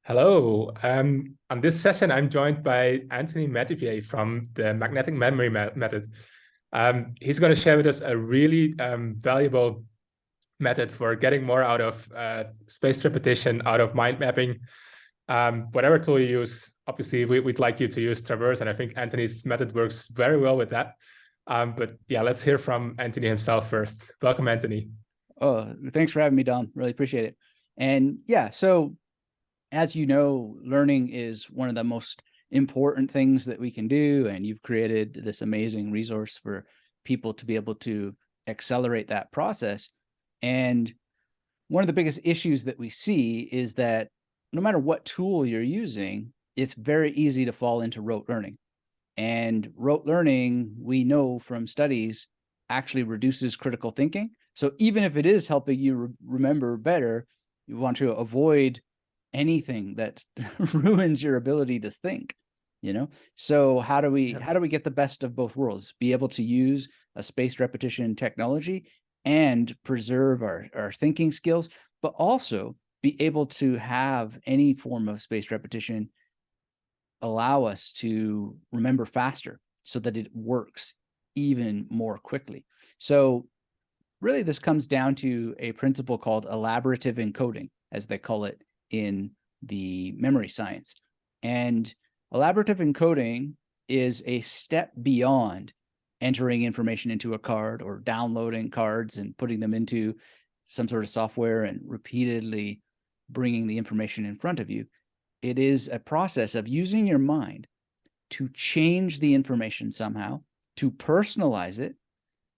Hello. On this session, I'm joined by Anthony Metivier from the magnetic memory method. He's going to share with us a really valuable method for getting more out of spaced repetition, out of mind mapping. Whatever tool you use, obviously, we'd like you to use Traverse, and I think Anthony's method works very well with that. But yeah, let's hear from Anthony himself first. Welcome, Anthony. Oh, thanks for having me, Dom. Really appreciate it. And yeah, so as you know, learning is one of the most important things that we can do. And you've created this amazing resource for people to be able to accelerate that process. And one of the biggest issues that we see is that no matter what tool you're using, it's very easy to fall into rote learning. And rote learning, we know from studies, actually reduces critical thinking. So even if it is helping you remember better, you want to avoid anything that ruins your ability to think, you know? So how do we get the best of both worlds? Be able to use a spaced repetition technology and preserve our thinking skills, but also be able to have any form of spaced repetition allow us to remember faster so that it works even more quickly. So really this comes down to a principle called elaborative encoding, as they call it in the memory science. And elaborative encoding is a step beyond entering information into a card or downloading cards and putting them into some sort of software and repeatedly bringing the information in front of you. It is a process of using your mind to change the information somehow, to personalize it,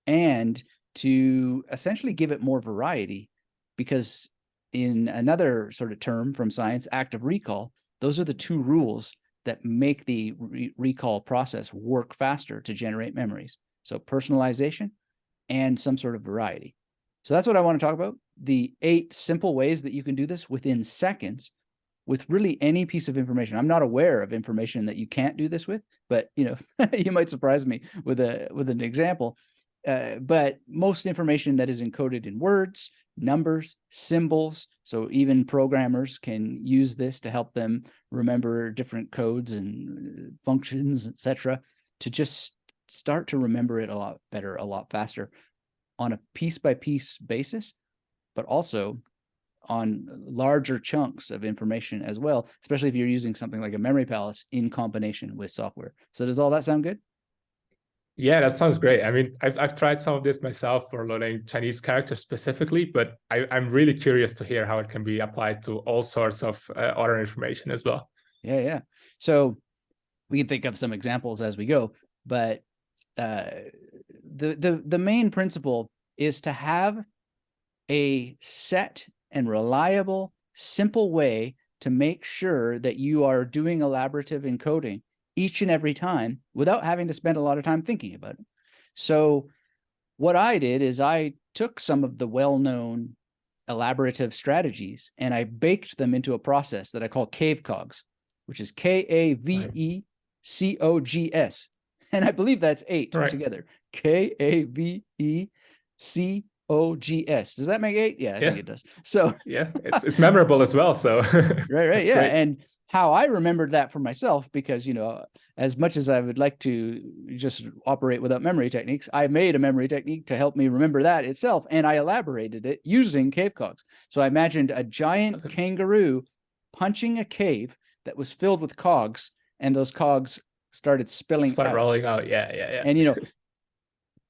and to essentially give it more variety. Because in another sort of term from science, active recall, those are the two rules that make the recall process work faster to generate memories. So personalization and some sort of variety. So that's what I want to talk about. The 8 simple ways that you can do this within seconds with really any piece of information. I'm not aware of information that you can't do this with, but you know, you might surprise me with an example. But most information that is encoded in words, numbers, symbols. So even programmers can use this to help them remember different codes and functions, etc., to just start to remember it a lot better, a lot faster on a piece-by-piece basis, but also on larger chunks of information as well, especially if you're using something like a memory palace in combination with software. So does all that sound good? Yeah, that sounds great. I mean, I've tried some of this myself for learning Chinese characters specifically, but I'm really curious to hear how it can be applied to all sorts of other information as well. Yeah. So we can think of some examples as we go, but the main principle is to have a set and reliable, simple way to make sure that you are doing elaborative encoding each and every time without having to spend a lot of time thinking about it. So what I did is I took some of the well-known elaborative strategies and I baked them into a process that I call CAVEKOGs, which is KAVEKOGS. And I believe that's 8 Right. together. KAVEKOGS. Does that make 8? Yeah, I think it does. So yeah, it's memorable as well. So right. that's Yeah. great. And how I remembered that for myself, because, you know, as much as I would like to just operate without memory techniques, I made a memory technique to help me remember that itself. And I elaborated it using CAVEKOGs. So I imagined a giant kangaroo punching a cave that was filled with cogs, and those cogs started spilling out. Rolling out. Yeah. And, you know,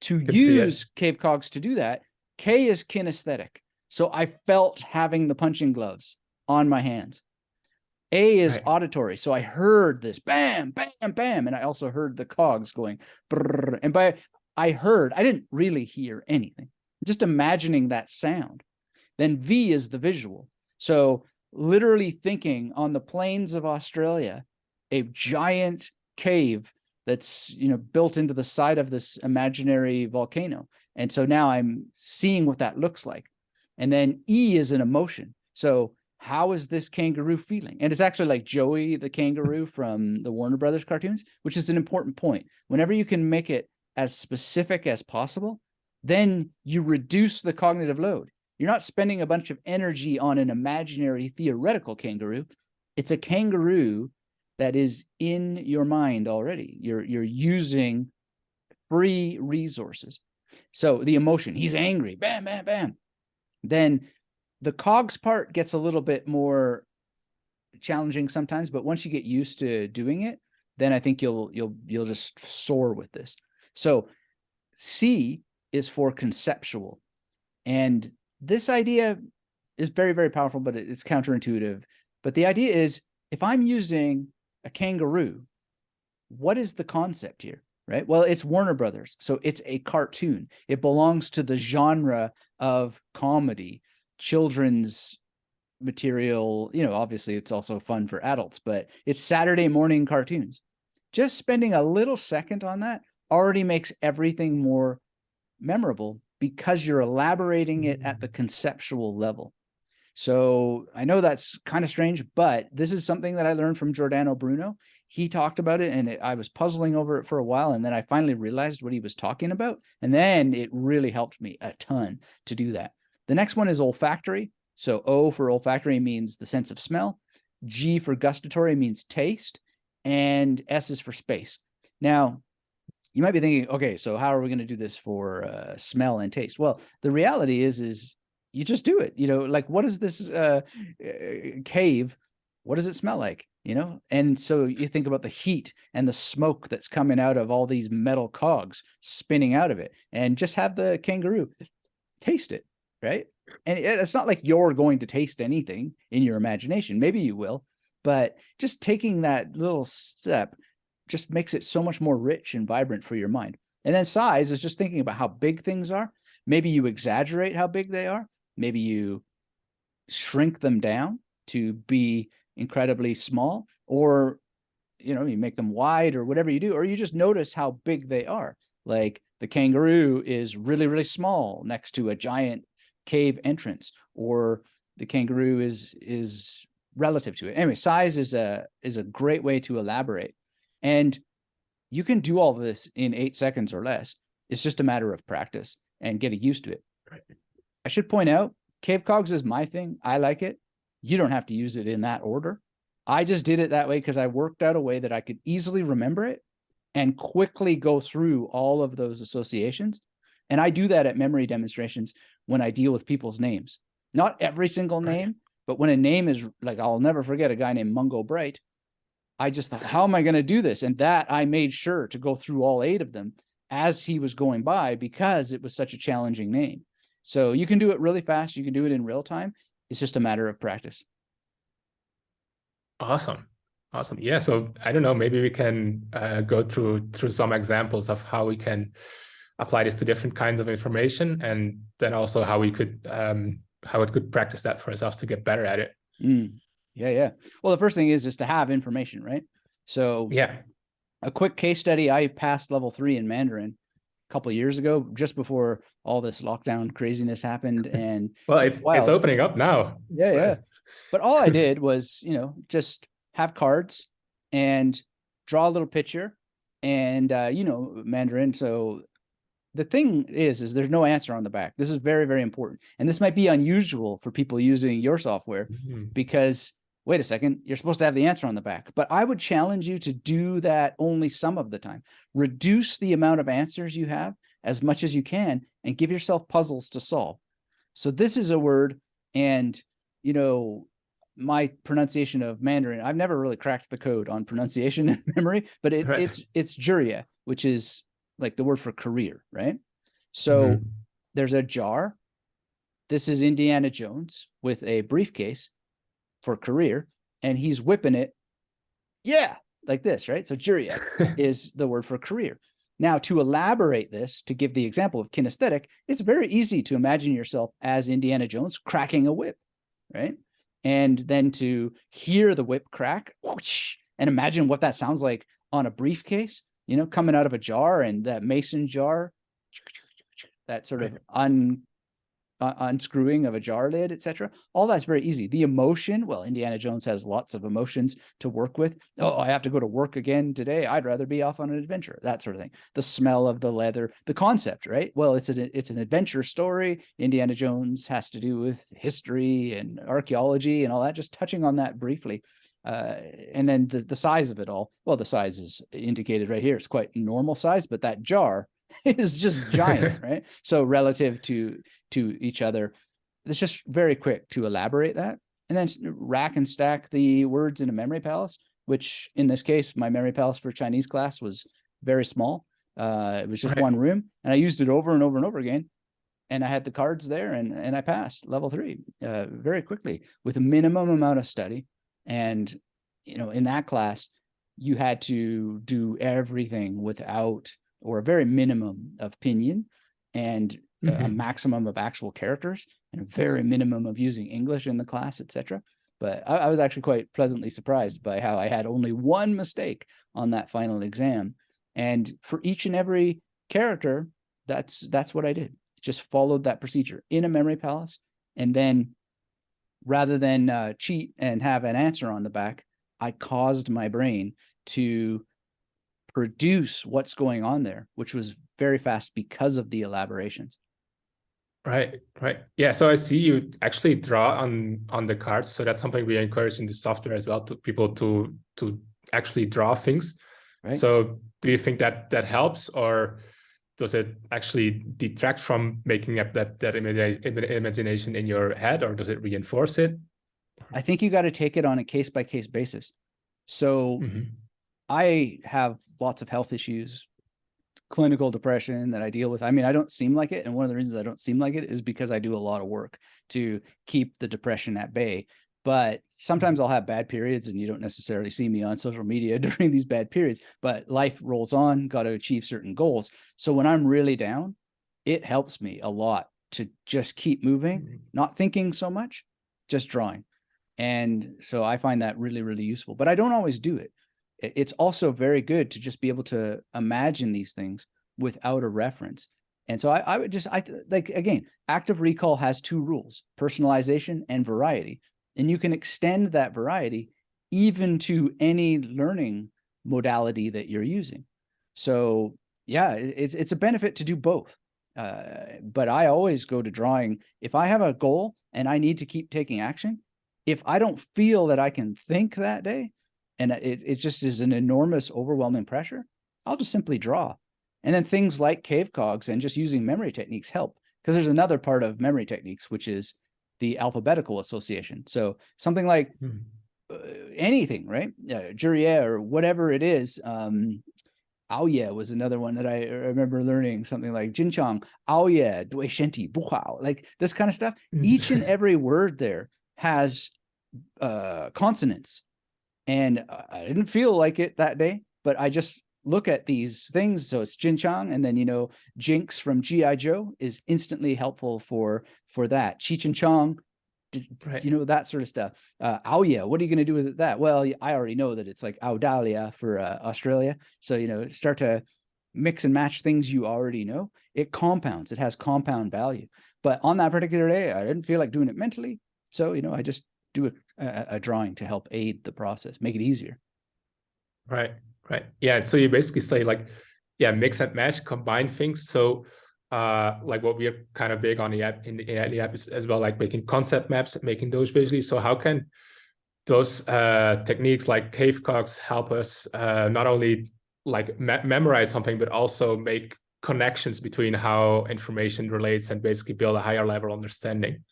to use CAVEKOGs to do that, K is kinesthetic. So I felt having the punching gloves on my hands. A is auditory. So I heard this bam, bam, bam. And I also heard the cogs going brrr. And I didn't really hear anything, just imagining that sound. Then V is the visual. So literally thinking on the plains of Australia, a giant cave that's, you know, built into the side of this imaginary volcano. And so now I'm seeing what that looks like. And then E is an emotion. So how is this kangaroo feeling? And it's actually like Joey the kangaroo from the Warner Brothers cartoons, which is an important point. Whenever you can make it as specific as possible, then you reduce the cognitive load. You're not spending a bunch of energy on an imaginary theoretical kangaroo. It's a kangaroo that is in your mind already. You're using free resources. So the emotion, he's angry, bam, bam, bam. Then the cogs part gets a little bit more challenging sometimes, but once you get used to doing it, then I think you'll just soar with this. So C is for conceptual. And this idea is very, very powerful, but it's counterintuitive. But the idea is, if I'm using a kangaroo, what is the concept here, right? Well, it's Warner Brothers, so it's a cartoon. It belongs to the genre of comedy, children's material. Obviously it's also fun for adults, but it's Saturday morning cartoons. Just spending a little second on that already makes everything more memorable, because you're elaborating it at the conceptual level. So I know that's kind of strange, but this is something that I learned from Giordano Bruno. He talked about it, and I was puzzling over it for a while, and then I finally realized what he was talking about, and then it really helped me a ton to do that. The next one is olfactory. So O for olfactory means the sense of smell. G for gustatory means taste. And S is for space. Now, you might be thinking, okay, so how are we going to do this for smell and taste? Well, the reality is you just do it. Like, what is this cave? What does it smell like? And so you think about the heat and the smoke that's coming out of all these metal cogs spinning out of it, and just have the kangaroo taste it, right? And it's not like you're going to taste anything in your imagination. Maybe you will, but just taking that little step just makes it so much more rich and vibrant for your mind. And then size is just thinking about how big things are. Maybe you exaggerate how big they are. Maybe you shrink them down to be incredibly small, or you make them wide, or whatever you do, or you just notice how big they are. Like the kangaroo is really, really small next to a giant cave entrance, or the kangaroo is relative to it. Anyway, size is a great way to elaborate. And you can do all of this in 8 seconds or less. It's just a matter of practice and getting used to it. Right. I should point out, CAVEKOGs is my thing. I like it. You don't have to use it in that order. I just did it that way because I worked out a way that I could easily remember it and quickly go through all of those associations. And I do that at memory demonstrations when I deal with people's names. Not every single name, but when a name is like, I'll never forget a guy named Mungo Bright. I just thought, how am I going to do this? And that I made sure to go through all 8 of them as he was going by, because it was such a challenging name. So you can do it really fast. You can do it in real time. It's just a matter of practice. Awesome. Awesome. Yeah. So I don't know, maybe we can go through some examples of how we can apply this to different kinds of information, and then also how we could how it could practice that for ourselves to get better at it. Yeah. Well, the first thing is just to have information, right? So yeah, a quick case study. I passed level 3 in Mandarin a couple of years ago, just before all this lockdown craziness happened. And well, it's opening up now. Yeah. But all I did was, just have cards and draw a little picture, and Mandarin. So the thing is there's no answer on the back. This is very, very important. And this might be unusual for people using your software, because wait a second, you're supposed to have the answer on the back. But I would challenge you to do that only some of the time. Reduce the amount of answers you have as much as you can, and give yourself puzzles to solve. So this is a word, and my pronunciation of Mandarin, I've never really cracked the code on pronunciation and memory, but it's Juria, which is like the word for career, right? So there's a jar. This is Indiana Jones with a briefcase for career, and he's whipping it. Yeah, like this, right? So Juria is the word for career. Now, to elaborate this, to give the example of kinesthetic, it's very easy to imagine yourself as Indiana Jones cracking a whip, right? And then to hear the whip crack, whoosh, and imagine what that sounds like on a briefcase, coming out of a jar, and that mason jar, that sort of unscrewing of a jar lid, etc. All that's very easy. The emotion, well, Indiana Jones has lots of emotions to work with. Oh, I have to go to work again today. I'd rather be off on an adventure, that sort of thing. The smell of the leather, the concept, right? Well, it's an adventure story. Indiana Jones has to do with history and archaeology and all that, just touching on that briefly. And then the size of it all, well, the size is indicated right here. It's quite normal size, but that jar is just giant, right? So relative to each other, it's just very quick to elaborate that. And then rack and stack the words in a memory palace, which in this case, my memory palace for Chinese class was very small. It was just one room, and I used it over and over and over again. And I had the cards there, and I passed level 3 very quickly with a minimum amount of study. And, you know, in that class, you had to do everything without, or a very minimum of pinyin, and a maximum of actual characters, and a very minimum of using English in the class, etc. But I was actually quite pleasantly surprised by how I had only one mistake on that final exam. And for each and every character, that's what I did. Just followed that procedure in a memory palace. And then rather than cheat and have an answer on the back, I caused my brain to produce what's going on there, which was very fast because of the elaborations. Right. Yeah. So I see you actually draw on the cards. So that's something we encourage in the software as well, to people to actually draw things. Right. So do you think that helps, or does it actually detract from making up that imagination in your head, or does it reinforce it? I think you got to take it on a case-by-case basis. So I have lots of health issues, clinical depression that I deal with. I mean, I don't seem like it. And one of the reasons I don't seem like it is because I do a lot of work to keep the depression at bay. But sometimes I'll have bad periods, and you don't necessarily see me on social media during these bad periods, but life rolls on, got to achieve certain goals. So when I'm really down, it helps me a lot to just keep moving, not thinking so much, just drawing. And so I find that really, really useful, but I don't always do it. It's also very good to just be able to imagine these things without a reference. And so I would just, like, again, active recall has 2 rules, personalization and variety. And you can extend that variety even to any learning modality that you're using. So yeah, it's a benefit to do both. But I always go to drawing. If I have a goal and I need to keep taking action, if I don't feel that I can think that day, and it just is an enormous, overwhelming pressure, I'll just simply draw. And then things like CAVEKOGs and just using memory techniques help, because there's another part of memory techniques, which is the alphabetical association. So something like anything, right? Jurier or whatever it is. Aoye was another one that I remember learning, something like Jinchang, Aoye, Dui Shenti, Buhao, like this kind of stuff. Each and every word there has consonants. And I didn't feel like it that day, but I just look at these things. So it's Jinchang, and then, you know, Jinx from G.I. Joe is instantly helpful for that. Cheech and Chong, you know, that sort of stuff. Aoye, what are you going to do with that? Well, I already know that it's like Audalia for Australia. So, you know, start to mix and match things you already know. It compounds. It has compound value. But on that particular day, I didn't feel like doing it mentally. So, you know, I just do a drawing to help aid the process, make it easier. Right. Yeah. So you basically say, like, yeah, mix and match, combine things. So like what we are kind of big on the app in the app is as well, like making concept maps, making those visually. So how can those techniques like CAVEKOGs help us not only like memorize something, but also make connections between how information relates and basically build a higher level understanding?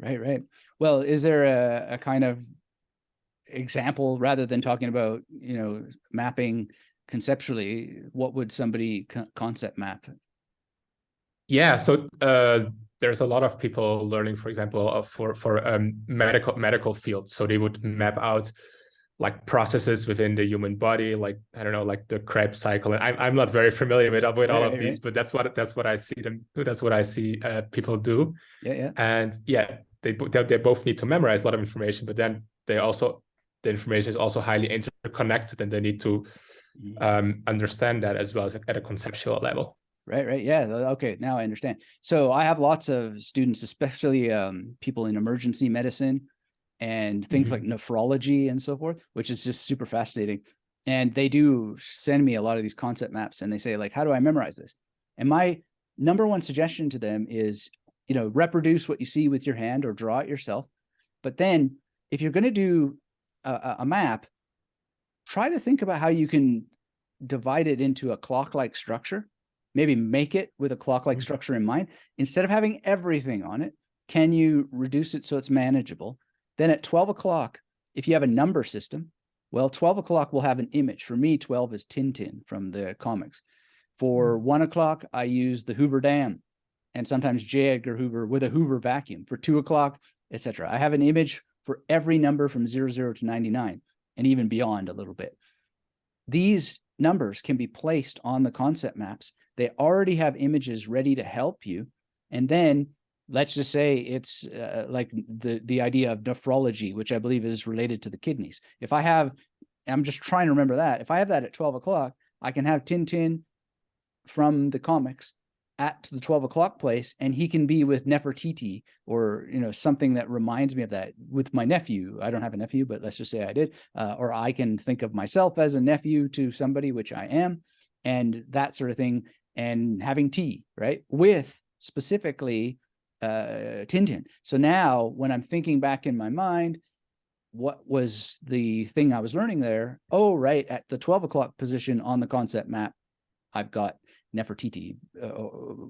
Right. Well, is there a kind of example, rather than talking about, you know, mapping conceptually, what would somebody concept map? Yeah, so there's a lot of people learning, for example, for medical fields. So they would map out like processes within the human body, like, I don't know, like the Krebs cycle. And I'm not very familiar with all of these, but that's what I see them. That's what I see people do. Yeah. And yeah, they both need to memorize a lot of information, but then the information is also highly interconnected, and they need to understand that as well as at a conceptual level. Right. Yeah. Okay. Now I understand. So I have lots of students, especially people in emergency medicine and things like nephrology and so forth, which is just super fascinating. And they do send me a lot of these concept maps, and they say, like, how do I memorize this? And my number one suggestion to them is, you know, reproduce what you see with your hand or draw it yourself. But then if you're going to do a map, try to think about how you can divide it into a clock-like structure. Maybe make it with a clock-like structure in mind. Instead of having everything on it, can you reduce it so it's manageable? Then at 12 o'clock, if you have a number system, well, 12 o'clock will have an image. For me, 12 is Tintin from the comics. For 1 o'clock, I use the Hoover Dam and sometimes J. Edgar Hoover with a Hoover vacuum. For 2 o'clock, etc. I have an image for every number from 00 to 99 and even beyond a little bit. These numbers can be placed on the concept maps. They already have images ready to help you. And then let's just say it's like the idea of nephrology, which I believe is related to the kidneys. If I have, I'm just trying to remember that. If I have that at 12 o'clock, I can have Tintin from the comics at the 12 o'clock place, and he can be with Nefertiti or, you know, something that reminds me of that with my nephew. I don't have a nephew, but let's just say I did. Or I can think of myself as a nephew to somebody, which I am, and that sort of thing. And having tea, right, with specifically Tintin. So now when I'm thinking back in my mind, what was the thing I was learning there? Oh, right, at the 12 o'clock position on the concept map, I've got Nefertiti.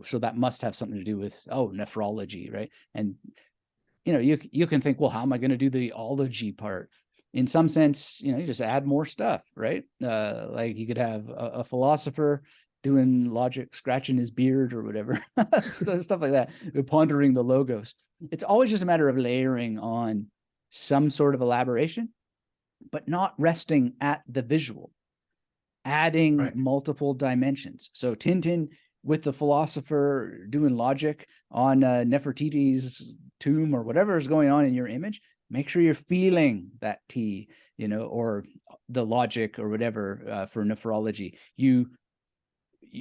So that must have something to do with, nephrology, right? And, you know, you can think, well, how am I going to do the ology part? In some sense, you know, you just add more stuff, right? Like you could have a philosopher doing logic, scratching his beard or whatever, stuff like that, pondering the logos. It's always just a matter of layering on some sort of elaboration, but not resting at the visual, adding multiple dimensions. So Tintin with the philosopher doing logic on Nefertiti's tomb or whatever is going on in your image, make sure you're feeling that T, you know, or the logic or whatever for nephrology. You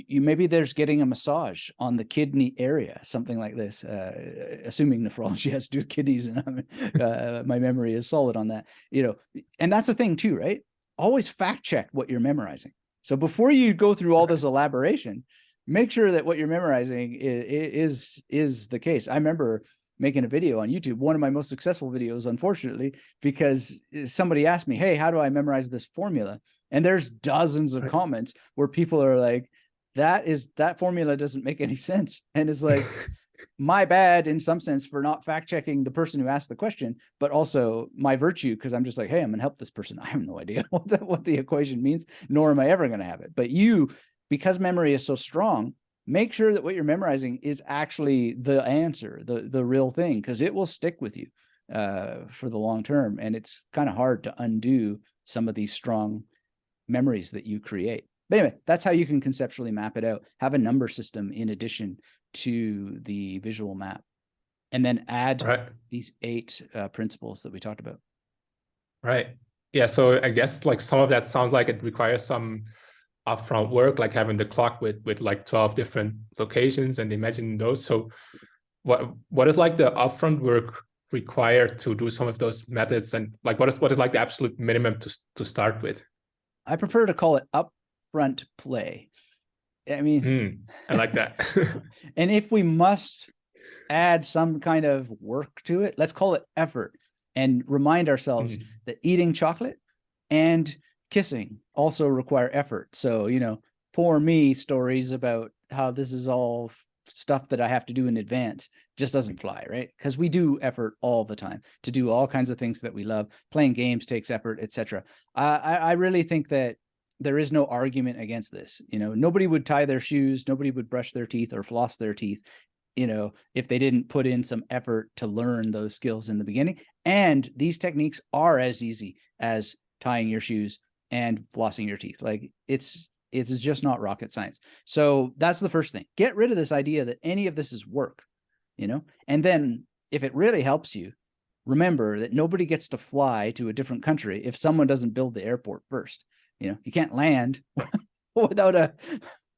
maybe there's getting a massage on the kidney area, something like this, assuming nephrology has to do with kidneys, and my memory is solid on that, you know. And that's the thing too, right? Always fact check what you're memorizing. So before you go through all this elaboration, make sure that what you're memorizing is the case. I remember making a video on YouTube, one of my most successful videos, unfortunately, because somebody asked me, hey, how do I memorize this formula? And there's dozens of comments where people are like, that formula doesn't make any sense. And it's like, my bad in some sense for not fact checking the person who asked the question, but also my virtue, because I'm just like, hey, I'm gonna help this person. I have no idea what the equation means, nor am I ever gonna have it. But you, because memory is so strong, make sure that what you're memorizing is actually the answer, the real thing, because it will stick with you for the long term. And it's kind of hard to undo some of these strong memories that you create. But anyway, that's how you can conceptually map it out. Have a number system in addition to the visual map, and then add these 8 principles that we talked about. Right. Yeah. So I guess like some of that sounds like it requires some upfront work, like having the clock with like 12 different locations and imagine those. So what is like the upfront work required to do some of those methods, and like what is like the absolute minimum to start with? I prefer to call it upfront play. I mean, I like that. And if we must add some kind of work to it, let's call it effort, and remind ourselves that eating chocolate and kissing also require effort. So, you know, poor me stories about how this is all stuff that I have to do in advance just doesn't fly, right? Because we do effort all the time to do all kinds of things that we love. Playing games takes effort, etc. I really think that there is no argument against this. You know, nobody would tie their shoes, nobody would brush their teeth or floss their teeth, you know, if they didn't put in some effort to learn those skills in the beginning. And these techniques are as easy as tying your shoes and flossing your teeth. Like it's just not rocket science. So that's the first thing. Get rid of this idea that any of this is work, you know, and then if it really helps you, remember that nobody gets to fly to a different country if someone doesn't build the airport first. You know, you can't land without a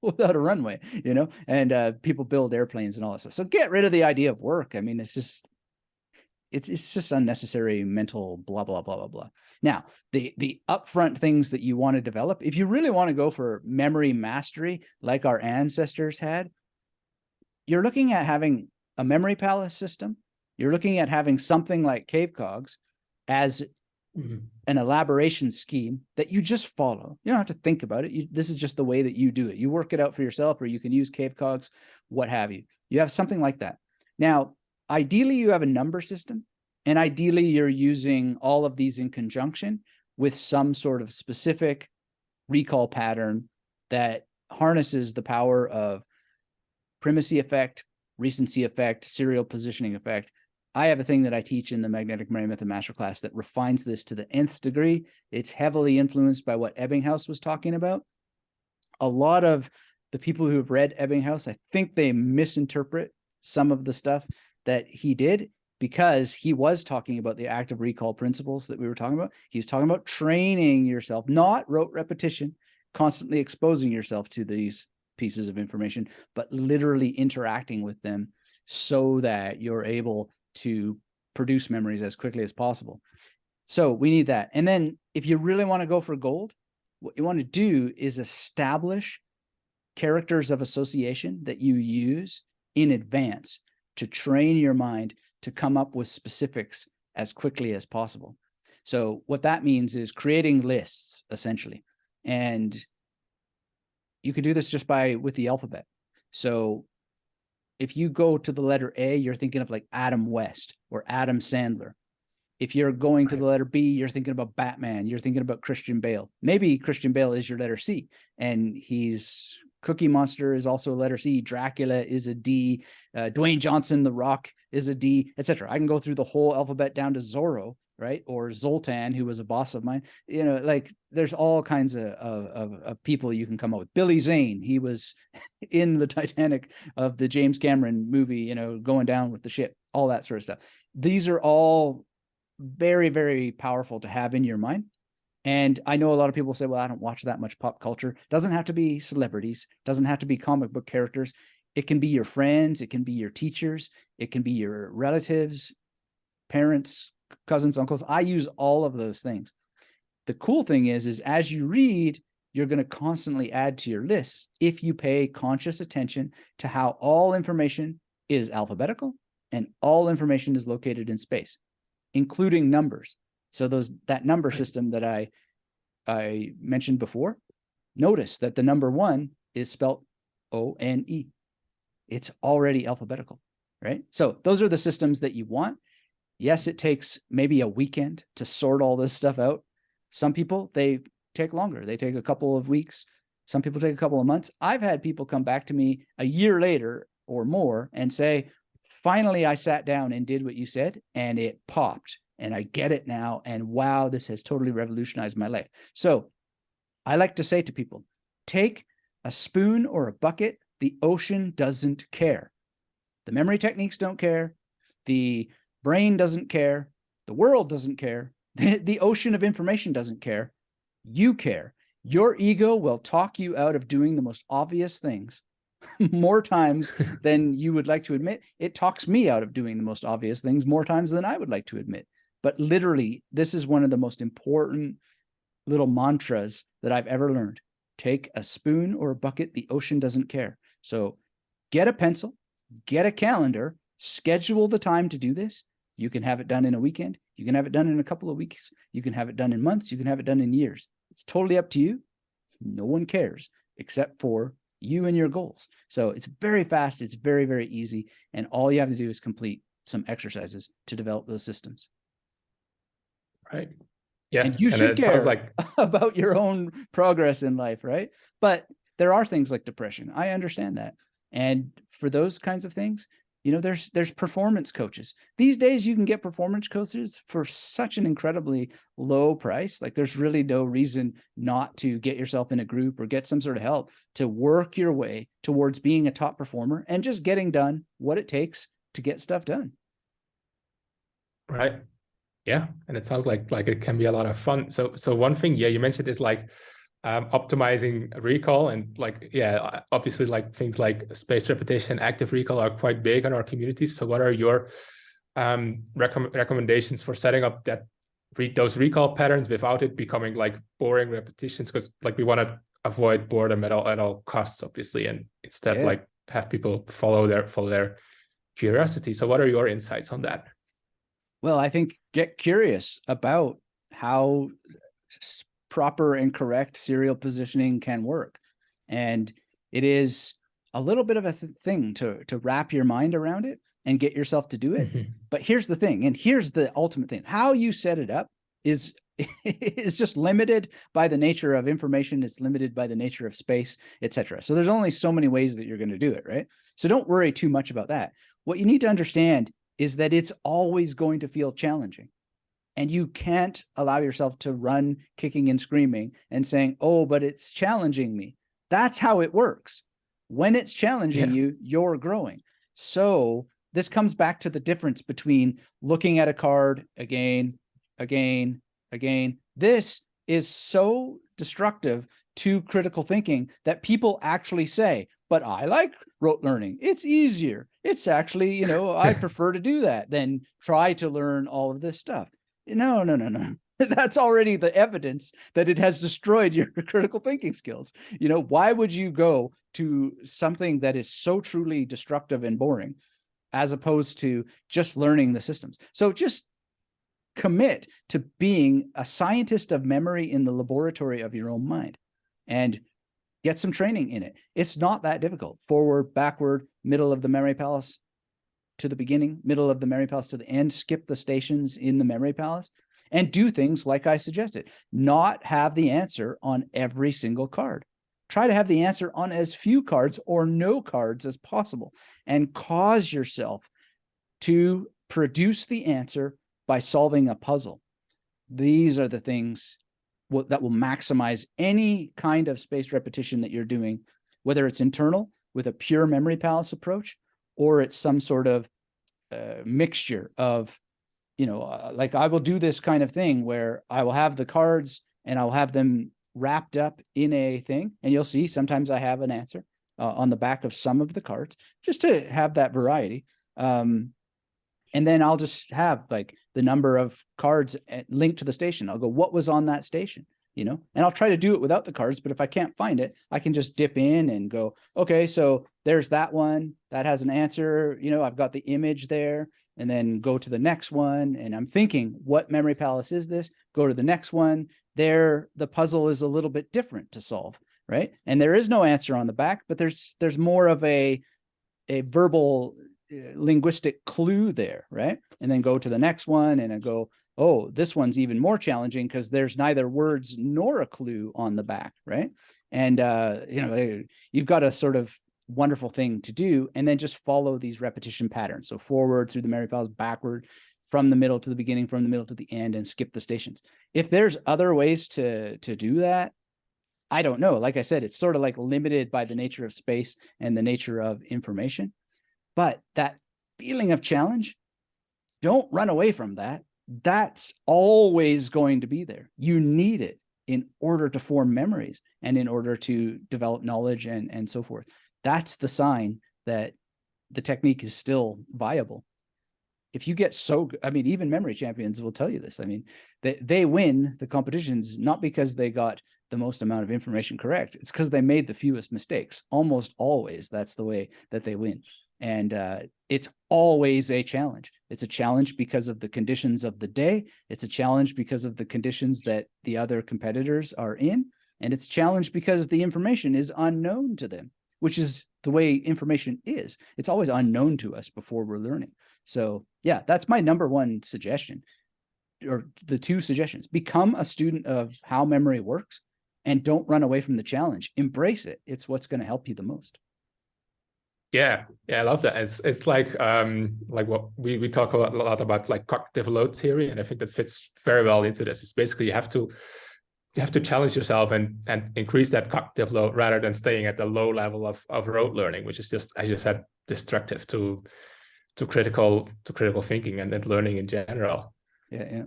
runway, you know, and people build airplanes and all that stuff. So get rid of the idea of work. I mean, it's just unnecessary mental blah, blah, blah, blah, blah. Now, the upfront things that you want to develop, if you really want to go for memory mastery, like our ancestors had, you're looking at having a memory palace system. You're looking at having something like CAVEKOGs as an elaboration scheme that you just follow. You don't have to think about it. This is just the way that you do it. You work it out for yourself, or you can use CAVEKOGs, what have you. You have something like that. Now, ideally, you have a number system, and ideally, you're using all of these in conjunction with some sort of specific recall pattern that harnesses the power of primacy effect, recency effect, serial positioning effect. I have a thing that I teach in the Magnetic Memory Method Masterclass that refines this to the nth degree. It's heavily influenced by what Ebbinghaus was talking about. A lot of the people who have read Ebbinghaus, I think they misinterpret some of the stuff that he did, because he was talking about the active recall principles that we were talking about. He was talking about training yourself, not rote repetition, constantly exposing yourself to these pieces of information, but literally interacting with them so that you're able to produce memories as quickly as possible. So we need that. And then if you really want to go for gold, what you want to do is establish characters of association that you use in advance to train your mind to come up with specifics as quickly as possible. So what that means is creating lists, essentially. And you could do this just with the alphabet. So if you go to the letter A, you're thinking of like Adam West or Adam Sandler. If you're going to the letter B, you're thinking about Batman. You're thinking about Christian Bale. Maybe Christian Bale is your letter C, and Cookie Monster is also a letter C. Dracula is a D. Dwayne Johnson, The Rock, is a D, etc. I can go through the whole alphabet down to Zorro, right? Or Zoltan, who was a boss of mine. You know, like there's all kinds of people you can come up with. Billy Zane, he was in the Titanic of the James Cameron movie, you know, going down with the ship, all that sort of stuff. These are all very, very powerful to have in your mind. And I know a lot of people say, well, I don't watch that much pop culture. Doesn't have to be celebrities, doesn't have to be comic book characters. It can be your friends, it can be your teachers, it can be your relatives, parents, cousins, uncles. I use all of those things. The cool thing is as you read, you're going to constantly add to your lists if you pay conscious attention to how all information is alphabetical and all information is located in space, including numbers. So that number system that I mentioned before, notice that the number 1 is spelled O-N-E. It's already alphabetical, right? So those are the systems that you want. Yes, it takes maybe a weekend to sort all this stuff out. Some people, they take longer. They take a couple of weeks. Some people take a couple of months. I've had people come back to me a year later or more and say, finally, I sat down and did what you said, and it popped, and I get it now. And wow, this has totally revolutionized my life. So I like to say to people, take a spoon or a bucket. The ocean doesn't care. The memory techniques don't care. The brain doesn't care. The world doesn't care. The ocean of information doesn't care. You care. Your ego will talk you out of doing the most obvious things more times than you would like to admit. It talks me out of doing the most obvious things more times than I would like to admit. But literally, this is one of the most important little mantras that I've ever learned. Take a spoon or a bucket. The ocean doesn't care. So get a pencil, get a calendar, schedule the time to do this. You can have it done in a weekend. You can have it done in a couple of weeks. You can have it done in months. You can have it done in years. It's totally up to you. No one cares except for you and your goals. So it's very fast. It's very, very easy. And all you have to do is complete some exercises to develop those systems. Right. Yeah. And you should care about your own progress in life, right? But there are things like depression. I understand that. And for those kinds of things, you know, there's performance coaches. These days you can get performance coaches for such an incredibly low price. Like there's really no reason not to get yourself in a group or get some sort of help to work your way towards being a top performer and just getting done what it takes to get stuff done. Right. Yeah. And it sounds like it can be a lot of fun. So one thing, yeah, you mentioned is like optimizing recall, and like, yeah, obviously like things like spaced repetition, active recall are quite big in our community. So what are your recommendations for setting up those recall patterns without it becoming like boring repetitions? Because like we want to avoid boredom at all costs, obviously, and instead like have people follow their curiosity. So what are your insights on that? Well, I think get curious about how proper and correct serial positioning can work. And it is a little bit of a thing to wrap your mind around it and get yourself to do it. Mhm. But here's the thing, and here's the ultimate thing. How you set it up is just limited by the nature of information. It's limited by the nature of space, etc. So there's only so many ways that you're going to do it, right? So don't worry too much about that. What you need to understand is that it's always going to feel challenging. And you can't allow yourself to run kicking and screaming and saying, oh, but it's challenging me. That's how it works. When it's challenging you, you're growing. So this comes back to the difference between looking at a card again. This is so destructive to critical thinking that people actually say, but I like rote learning. It's easier. It's actually, you know, I prefer to do that than try to learn all of this stuff. No. That's already the evidence that it has destroyed your critical thinking skills. You know, why would you go to something that is so truly destructive and boring as opposed to just learning the systems? So just commit to being a scientist of memory in the laboratory of your own mind and get some training in it. It's not that difficult. Forward, backward, middle of the memory palace to the beginning, middle of the memory palace to the end, skip the stations in the memory palace, and do things like I suggested. Not have the answer on every single card. Try to have the answer on as few cards or no cards as possible, and cause yourself to produce the answer by solving a puzzle. These are the things that will maximize any kind of spaced repetition that you're doing, whether it's internal with a pure memory palace approach, or it's some sort of mixture of, you know, like I will do this kind of thing where I will have the cards and I'll have them wrapped up in a thing. And you'll see sometimes I have an answer on the back of some of the cards just to have that variety. And then I'll just have like the number of cards linked to the station. I'll go, what was on that station? You know, and I'll try to do it without the cards, but if I can't find it, I can just dip in and go, okay, so there's that one that has an answer. You know, I've got the image there, and then go to the next one. And I'm thinking, what memory palace is this? Go to the next one. There, the puzzle is a little bit different to solve, right? And there is no answer on the back, but there's more of a verbal linguistic clue there, right? And then go to the next one and I go, oh, this one's even more challenging because there's neither words nor a clue on the back, right? And you know, you've got a sort of wonderful thing to do, and then just follow these repetition patterns. So forward through the memory palace, backward from the middle to the beginning, from the middle to the end, and skip the stations. If there's other ways to do that, I don't know. Like I said, it's sort of like limited by the nature of space and the nature of information. But that feeling of challenge, don't run away from that. That's always going to be there. You need it in order to form memories and in order to develop knowledge and so forth. That's the sign that the technique is still viable. If you get so good, I mean, even memory champions will tell you this. I mean, they win the competitions not because they got the most amount of information correct. It's because they made the fewest mistakes. Almost always, that's the way that they win. And it's always a challenge. It's a challenge because of the conditions of the day. It's a challenge because of the conditions that the other competitors are in. And it's a challenge because the information is unknown to them, which is the way information is. It's always unknown to us before we're learning. So yeah, that's my number one suggestion, or the two suggestions. Become a student of how memory works and don't run away from the challenge. Embrace it. It's what's going to help you the most. Yeah, I love that. It's like what we talk a lot about, like cognitive load theory, and I think that fits very well into this. It's basically you have to challenge yourself and increase that cognitive load rather than staying at the low level of rote learning, which is just, as you said, destructive to critical thinking and learning in general. Yeah.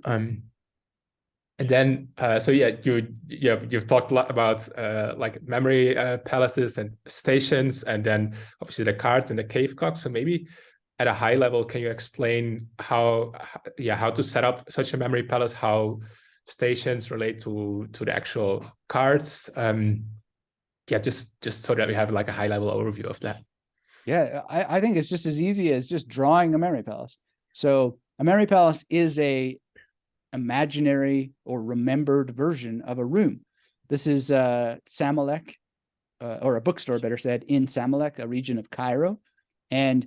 And then, so yeah, you've talked a lot about like memory palaces and stations, and then obviously the cards and the CAVEKOG. So maybe at a high level, can you explain how to set up such a memory palace, how stations relate to the actual cards? Just so that we have like a high level overview of that. Yeah, I think it's just as easy as just drawing a memory palace. So a memory palace is a imaginary or remembered version of a room. This is Samalek, or a bookstore, better said, in Samalek, a region of Cairo. And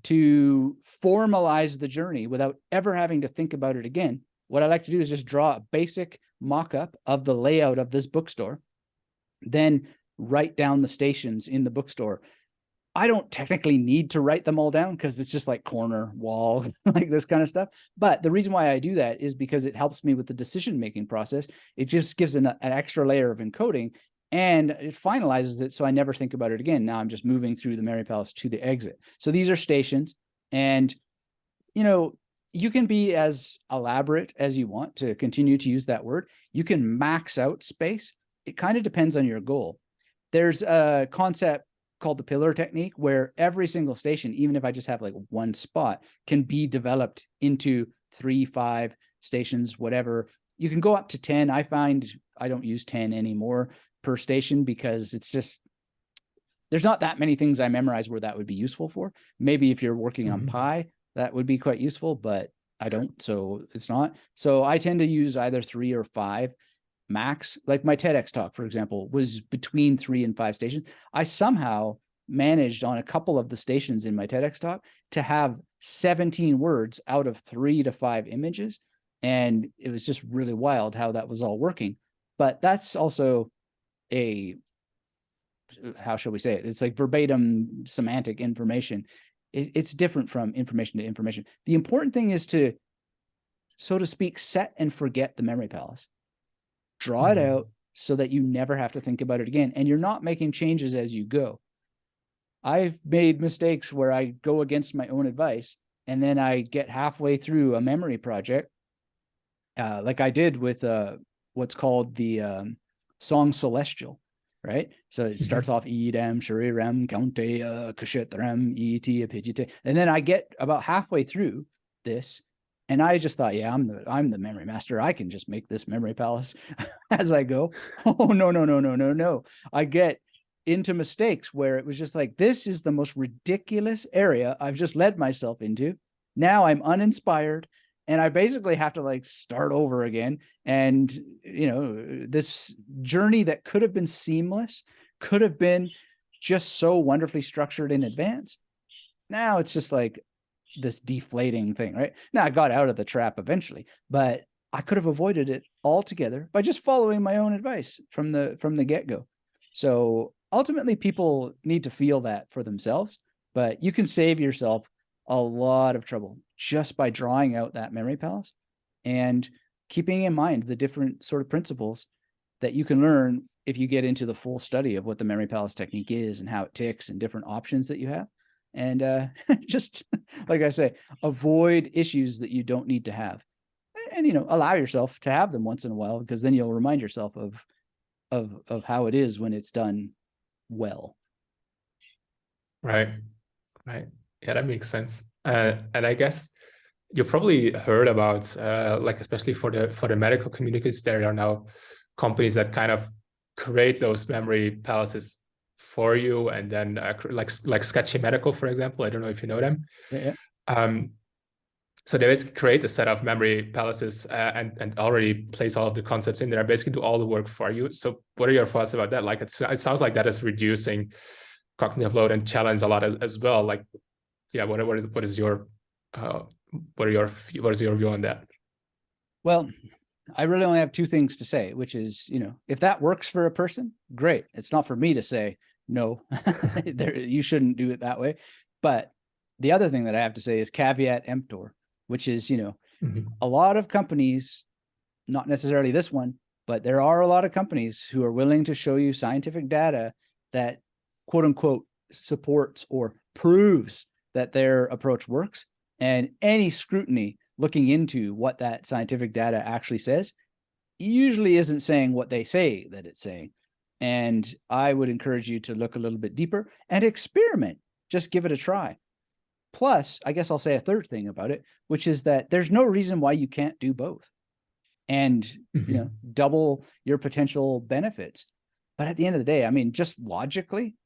to formalize the journey without ever having to think about it again, what I like to do is just draw a basic mock-up of the layout of this bookstore, then write down the stations in the bookstore. I don't technically need to write them all down because it's just like corner, wall, like this kind of stuff. But the reason why I do that is because it helps me with the decision-making process. It just gives an extra layer of encoding, and it finalizes it so I never think about it again. Now I'm just moving through the Memory Palace to the exit. So these are stations, and you can be as elaborate as you want to continue to use that word. You can max out space. It kind of depends on your goal. There's a concept called the pillar technique, where every single station, even if I just have like one spot, can be developed into 3, 5 stations, whatever. You can go up to 10. I find I don't use 10 anymore per station because it's just, there's not that many things I memorize where that would be useful for. Maybe if you're working on Pi, that would be quite useful, but I don't, so it's not. So I tend to use either 3 or 5 max. Like my TEDx talk, for example, was between 3 and 5 stations. I somehow managed on a couple of the stations in my TEDx talk to have 17 words out of 3 to 5 images. And it was just really wild how that was all working. But that's also a, how shall we say it? It's like verbatim semantic information. It's different from information to information. The important thing is to, so to speak, set and forget the Memory Palace. Draw it out so that you never have to think about it again. And you're not making changes as you go. I've made mistakes where I go against my own advice, and then I get halfway through a memory project, like I did with what's called the song Celestial, right? So it starts off Edam, Shurirem, Counte, Kashetrem, Et, and then I get about halfway through this, and I just thought, yeah, I'm the memory master. I can just make this Memory Palace as I go. Oh, no. I get into mistakes where it was just like, this is the most ridiculous area I've just led myself into. Now I'm uninspired, and I basically have to like start over again. And, this journey that could have been seamless, could have been just so wonderfully structured in advance. Now it's just like this deflating thing, right? Now I got out of the trap eventually, but I could have avoided it altogether by just following my own advice from the get-go. So ultimately, people need to feel that for themselves, but you can save yourself a lot of trouble just by drawing out that Memory Palace and keeping in mind the different sort of principles that you can learn if you get into the full study of what the Memory Palace technique is and how it ticks and different options that you have. And just like I say, avoid issues that you don't need to have, and allow yourself to have them once in a while, because then you'll remind yourself of how it is when it's done well. Right. Yeah, that makes sense. And I guess you probably heard about like, especially for the medical communities, there are now companies that kind of create those memory palaces for you, and then like Sketchy Medical, for example. I don't know if you know them. Yeah. So they basically create a set of memory palaces and already place all of the concepts in there, basically do all the work for you. So what are your thoughts about that? Like, it sounds like that is reducing cognitive load and challenge a lot as well. Like, yeah, what is your view on that? Well, I really only have 2 things to say, which is, if that works for a person, great. It's not for me to say, no, you shouldn't do it that way. But the other thing that I have to say is caveat emptor, which is, a lot of companies, not necessarily this one, but there are a lot of companies who are willing to show you scientific data that, quote unquote, supports or proves that their approach works. And any scrutiny looking into what that scientific data actually says usually isn't saying what they say that it's saying. And I would encourage you to look a little bit deeper and experiment. Just give it a try. Plus, I guess I'll say a third thing about it, which is that there's no reason why you can't do both and double your potential benefits. But at the end of the day, I mean, just logically,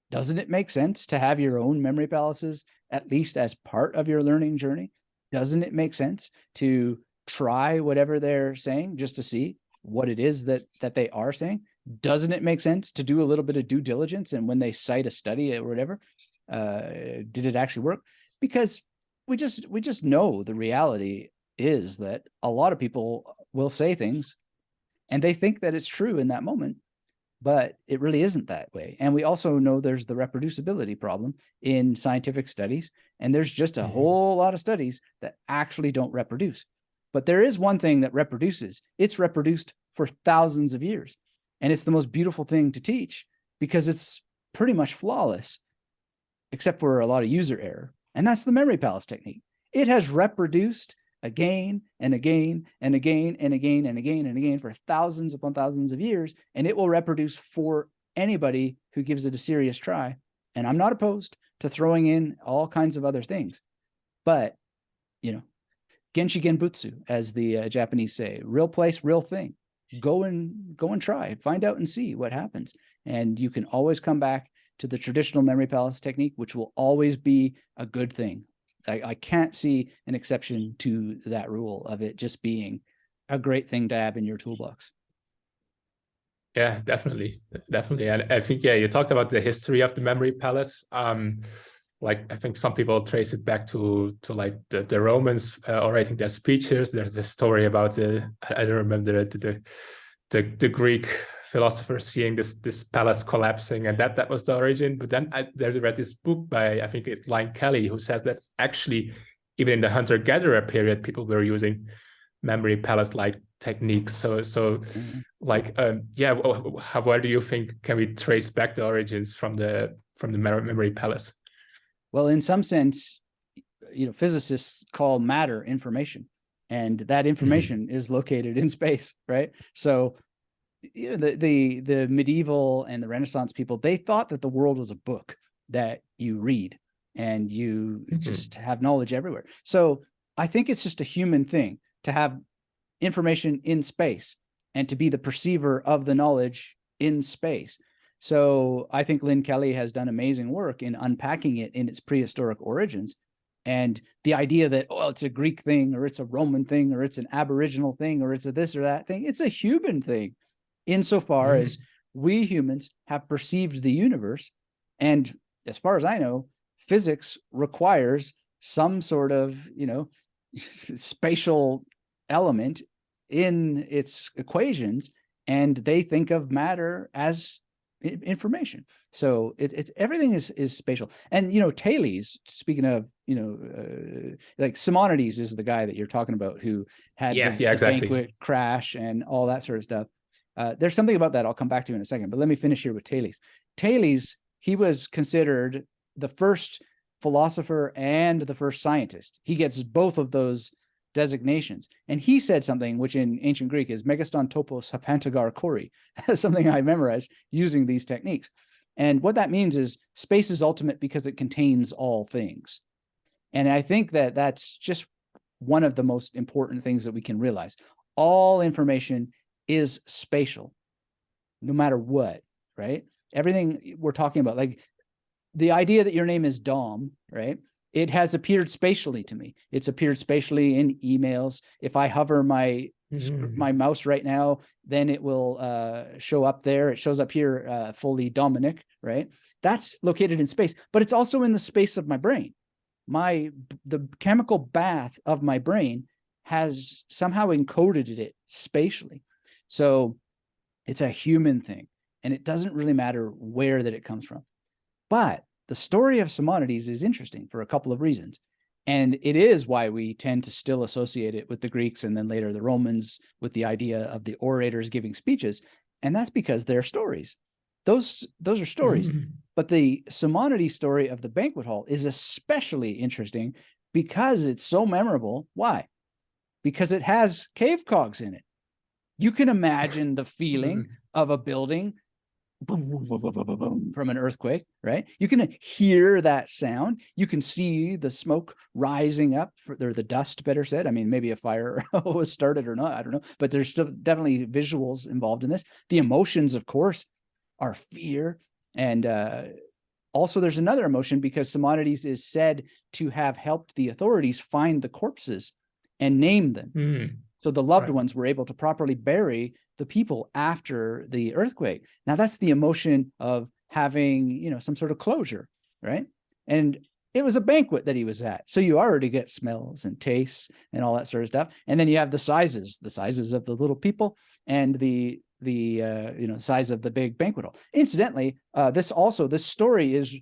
doesn't it make sense to have your own memory palaces, at least as part of your learning journey? Doesn't it make sense to try whatever they're saying just to see what it is that they are saying? Doesn't it make sense to do a little bit of due diligence? And when they cite a study or whatever, did it actually work? Because we just know the reality is that a lot of people will say things and they think that it's true in that moment, but it really isn't that way. And we also know there's the reproducibility problem in scientific studies, and there's just a whole lot of studies that actually don't reproduce. But there is one thing that reproduces. It's reproduced for thousands of years. And it's the most beautiful thing to teach because it's pretty much flawless, except for a lot of user error. And that's the memory palace technique. It has reproduced again and again and again and again and again and again for thousands upon thousands of years, and it will reproduce for anybody who gives it a serious try. And I'm not opposed to throwing in all kinds of other things, but genshi genbutsu, as the Japanese say, real place, real thing. Go and try, find out and see what happens. And you can always come back to the traditional memory palace technique, which will always be a good thing. I can't see an exception to that rule of it just being a great thing to have in your toolbox. Yeah, definitely. And I think, you talked about the history of the memory palace. Like, I think some people trace it back to like the Romans writing their speeches. There's a story about I don't remember the Greek philosopher seeing this palace collapsing, and that was the origin. But then I read this book by, I think it's Line Kelly, who says that actually even in the hunter-gatherer period, people were using memory palace-like techniques. So like, where do you think can we trace back the origins from the memory palace? Well, in some sense, physicists call matter information, and that information is located in space, right? So the medieval and the Renaissance people, they thought that the world was a book that you read and you just have knowledge everywhere. So I think it's just a human thing to have information in space and to be the perceiver of the knowledge in space. So I think Lynn Kelly has done amazing work in unpacking it in its prehistoric origins. And the idea that, it's a Greek thing, or it's a Roman thing, or it's an Aboriginal thing, or it's a this or that thing, it's a human thing, insofar as we humans have perceived the universe. And as far as I know, physics requires some sort of, spatial element in its equations, and they think of matter as information. So it's everything is spatial. And Thales, speaking of like Simonides is the guy that you're talking about who had the exactly. banquet crash and all that sort of stuff. There's something about that I'll come back to in a second, but let me finish here with Thales. Thales, he was considered the first philosopher and the first scientist. He gets both of those designations. And he said something which in ancient Greek is megaston topos hapantagar kori, something I memorized using these techniques. And what that means is space is ultimate because it contains all things. And I think that that's just one of the most important things that we can realize. All information is spatial, no matter what, right? Everything we're talking about, like the idea that your name is Dom, right? It has appeared spatially to me. It's appeared spatially in emails. If I hover my mouse right now, then it will show up there. It shows up here fully Dominic, right? That's located in space, but it's also in the space of my brain. The chemical bath of my brain has somehow encoded it spatially. So it's a human thing, and it doesn't really matter where that it comes from. But the story of Simonides is interesting for a couple of reasons. And it is why we tend to still associate it with the Greeks and then later the Romans with the idea of the orators giving speeches. And that's because they're stories. Those are stories. But the Simonides story of the banquet hall is especially interesting because it's so memorable. Why? Because it has CAVEKOGs in it. You can imagine the feeling of a building from an earthquake, right? You can hear that sound. You can see the smoke rising up, or the dust, better said. I mean, maybe a fire was started or not, I don't know, but there's still definitely visuals involved in this. The emotions, of course, are fear. And also there's another emotion because Simonides is said to have helped the authorities find the corpses and name them. So the loved Right. ones were able to properly bury the people after the earthquake. Now that's the emotion of having, you know, some sort of closure, right? And it was a banquet that he was at. So you already get smells and tastes and all that sort of stuff. And then you have the sizes of the little people and the you know, size of the big banquet hall. Incidentally, this story is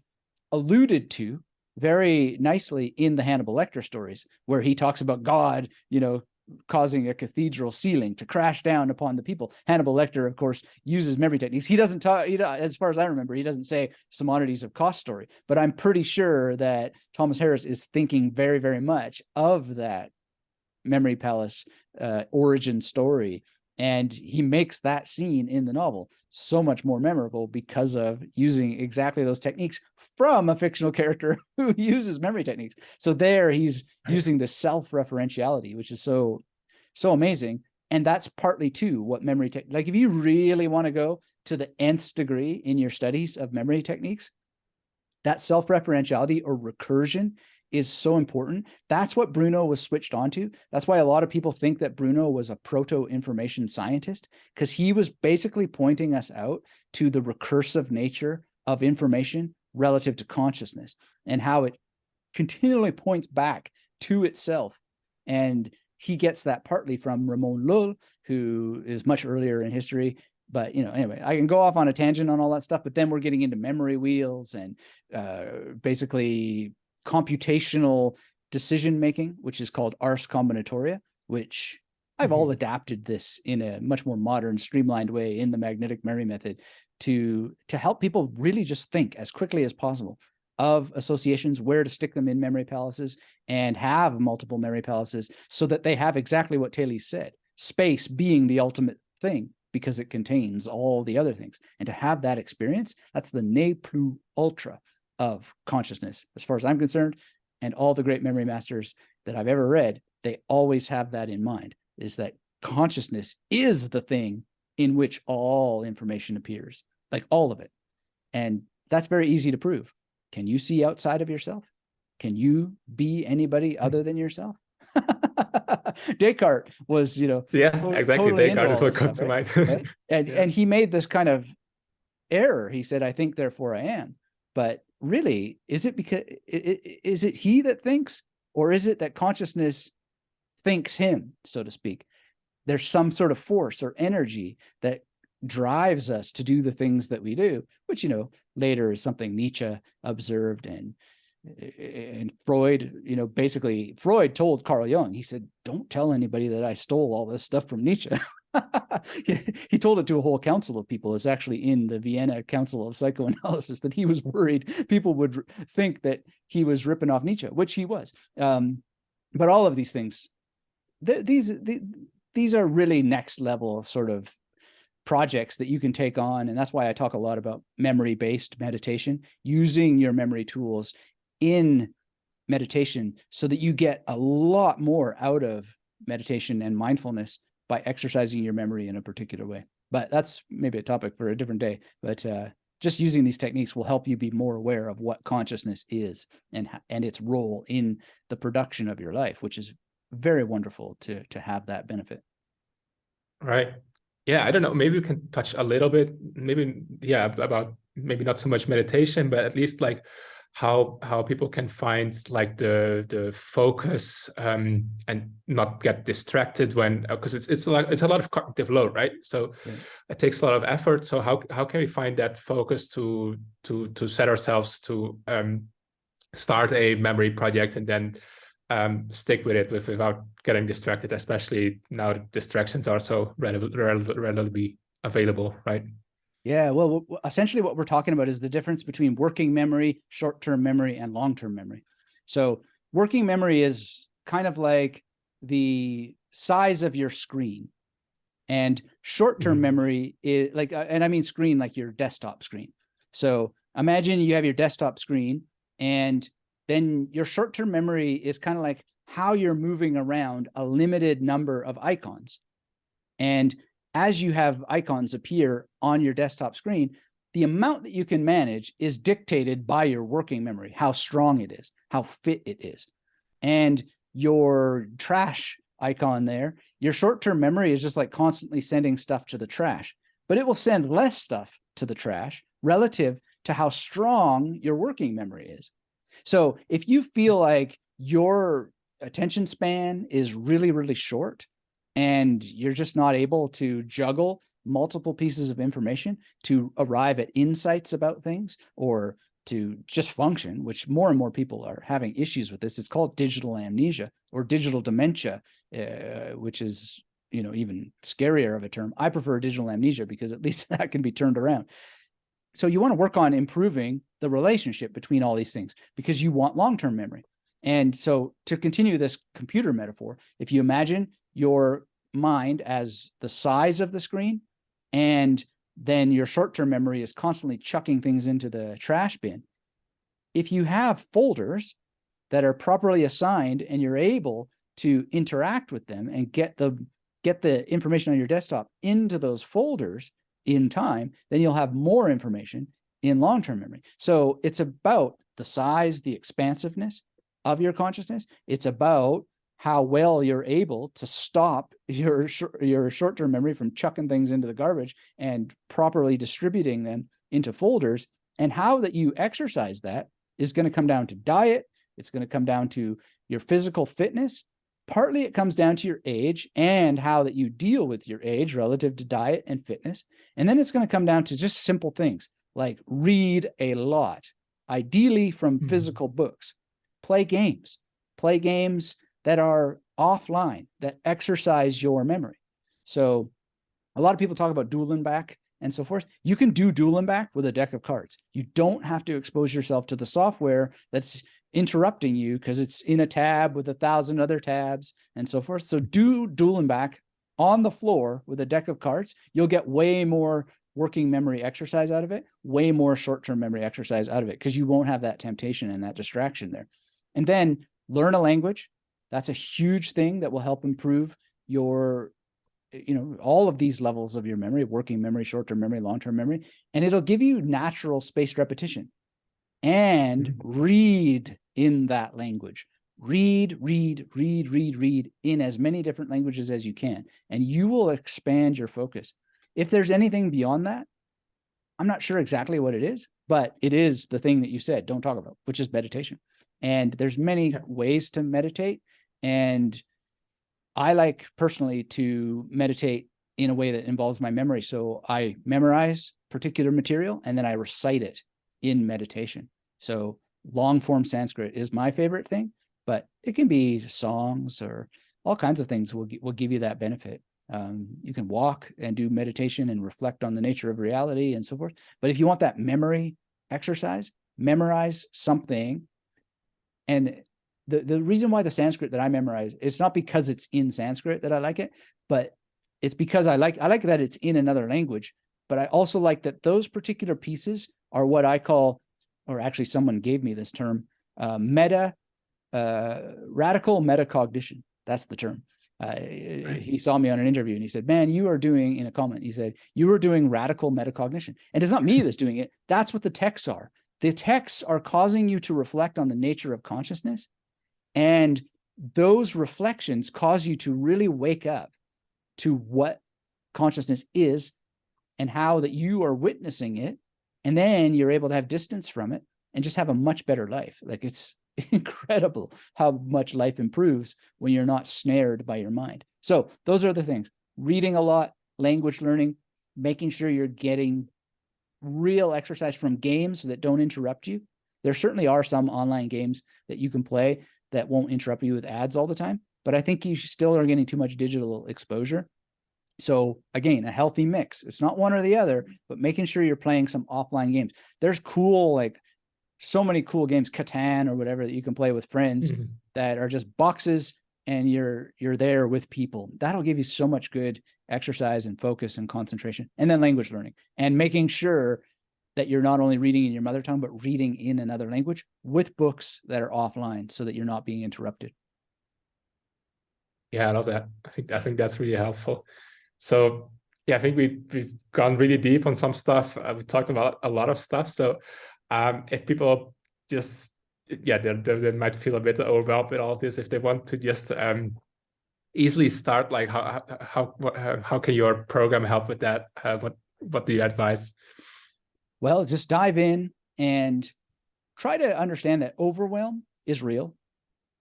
alluded to very nicely in the Hannibal Lecter stories, where he talks about God, you know, causing a cathedral ceiling to crash down upon the people. Hannibal Lecter, of course, uses memory techniques. He doesn't talk, as far as I remember, he doesn't say Simonides of Kos story, but I'm pretty sure that Thomas Harris is thinking very, very much of that memory palace origin story. And he makes that scene in the novel so much more memorable because of using exactly those techniques from a fictional character who uses memory techniques. So there he's using the self-referentiality, which is so amazing. And that's partly too what memory tech, like if you really want to go to the nth degree in your studies of memory techniques, that self-referentiality or recursion is so important. That's what Bruno was switched onto. That's why a lot of people think that Bruno was a proto-information scientist, because he was basically pointing us out to the recursive nature of information relative to consciousness and how it continually points back to itself. And he gets that partly from Ramon Lull, who is much earlier in history. But, you know, anyway, I can go off on a tangent on all that stuff, but then we're getting into memory wheels and basically computational decision making, which is called ars combinatoria, which I've all adapted this in a much more modern, streamlined way in the magnetic memory method to help people really just think as quickly as possible of associations, where to stick them in memory palaces, and have multiple memory palaces so that they have exactly what Thales said, space being the ultimate thing because it contains all the other things. And to have that experience, that's the ne plus ultra of consciousness, as far as I'm concerned. And all the great memory masters that I've ever read, they always have that in mind, is that consciousness is the thing in which all information appears, like all of it. And that's very easy to prove. Can you see outside of yourself? Can you be anybody other than yourself? Descartes was, you know, exactly. totally Descartes is what comes stuff, to right? mind. Right? And he made this kind of error. He said, I think, therefore I am. But really, is it because is it he that thinks, or is it that consciousness thinks him, so to speak? There's some sort of force or energy that drives us to do the things that we do, which, you know, later is something Nietzsche observed, and Freud, you know, basically Freud told Carl Jung, he said, don't tell anybody that I stole all this stuff from Nietzsche. He told it to a whole council of people. It's actually in the Vienna Council of Psychoanalysis, that he was worried people would think that he was ripping off Nietzsche, which he was. But all of these things, these are really next level sort of projects that you can take on. And that's why I talk a lot about memory-based meditation, using your memory tools in meditation so that you get a lot more out of meditation and mindfulness by exercising your memory in a particular way. But that's maybe a topic for a different day. But just using these techniques will help you be more aware of what consciousness is and its role in the production of your life, which is very wonderful to have that benefit. Right. Yeah, I don't know. Maybe we can touch a little bit, maybe, yeah, about maybe not so much meditation, but at least like how people can find like the focus and not get distracted when, because it's a lot of cognitive load, right? So it takes a lot of effort. So how can we find that focus to set ourselves to start a memory project and then stick with it without getting distracted, especially now that distractions are so readily available, right? Yeah, well, essentially what we're talking about is the difference between working memory, short-term memory, and long-term memory. So working memory is kind of like the size of your screen, and short-term memory is like, and I mean screen like your desktop screen. So imagine you have your desktop screen, and then your short-term memory is kind of like how you're moving around a limited number of icons. And as you have icons appear on your desktop screen, the amount that you can manage is dictated by your working memory, how strong it is, how fit it is. And your trash icon there, your short-term memory is just like constantly sending stuff to the trash, but it will send less stuff to the trash relative to how strong your working memory is. So if you feel like your attention span is really, really short and you're just not able to juggle multiple pieces of information to arrive at insights about things or to just function, which more and more people are having issues with this. It's called digital amnesia or digital dementia, which is, you know, even scarier of a term. I prefer digital amnesia because at least that can be turned around. So you want to work on improving the relationship between all these things because you want long-term memory. And so to continue this computer metaphor, if you imagine your mind as the size of the screen, and then your short-term memory is constantly chucking things into the trash bin. If you have folders that are properly assigned and you're able to interact with them and get the information on your desktop into those folders in time, then you'll have more information in long-term memory. So it's about the size, the expansiveness of your consciousness. It's about how well you're able to stop your short-term memory from chucking things into the garbage and properly distributing them into folders. And how that you exercise that is going to come down to diet. It's going to come down to your physical fitness. Partly it comes down to your age and how that you deal with your age relative to diet and fitness. And then it's going to come down to just simple things like read a lot, ideally from physical books, play games that are offline, that exercise your memory. So a lot of people talk about dueling back and so forth. You can do dueling back with a deck of cards. You don't have to expose yourself to the software that's interrupting you because it's in a tab with 1,000 other tabs and so forth. So do dueling back on the floor with a deck of cards. You'll get way more working memory exercise out of it, way more short-term memory exercise out of it because you won't have that temptation and that distraction there. And then learn a language. That's a huge thing that will help improve your, you know, all of these levels of your memory, working memory, short-term memory, long-term memory, and it'll give you natural spaced repetition. And read in that language. Read in as many different languages as you can, and you will expand your focus. If there's anything beyond that, I'm not sure exactly what it is, but it is the thing that you said, don't talk about, which is meditation. And there's many ways to meditate. And I like personally to meditate in a way that involves my memory. So I memorize particular material and then I recite it in meditation. So long form Sanskrit is my favorite thing, but it can be songs or all kinds of things will give you that benefit. You can walk and do meditation and reflect on the nature of reality and so forth. But if you want that memory exercise, memorize something. And the reason why the Sanskrit that I memorize, it's not because it's in Sanskrit that I like it, but it's because I like that it's in another language. But I also like that those particular pieces are what I call, or actually someone gave me this term, radical metacognition. That's the term. He saw me on an interview and he said, man, you are doing, in a comment, he said, you are doing radical metacognition. And it's not me that's doing it. That's what the texts are. The texts are causing you to reflect on the nature of consciousness. And those reflections cause you to really wake up to what consciousness is and how that you are witnessing it. And then you're able to have distance from it and just have a much better life. Like, it's incredible how much life improves when you're not snared by your mind. So those are the things: reading a lot, language learning, making sure you're getting real exercise from games that don't interrupt you. There certainly are some online games that you can play that won't interrupt you with ads all the time, but I think you still are getting too much digital exposure. So again, a healthy mix. It's not one or the other, but making sure you're playing some offline games. There's cool, like so many cool games, Catan or whatever, that you can play with friends that are just boxes and you're there with people. That'll give you so much good exercise and focus and concentration. And then language learning and making sure that you're not only reading in your mother tongue, but reading in another language with books that are offline so that you're not being interrupted. Yeah, I love that. I think that's really helpful. So yeah, I think we've gone really deep on some stuff. We've talked about a lot of stuff. So if people just, yeah, they might feel a bit overwhelmed with all of this. If they want to just easily start? Like how can your program help with that? What do you advise? Well, just dive in and try to understand that overwhelm is real,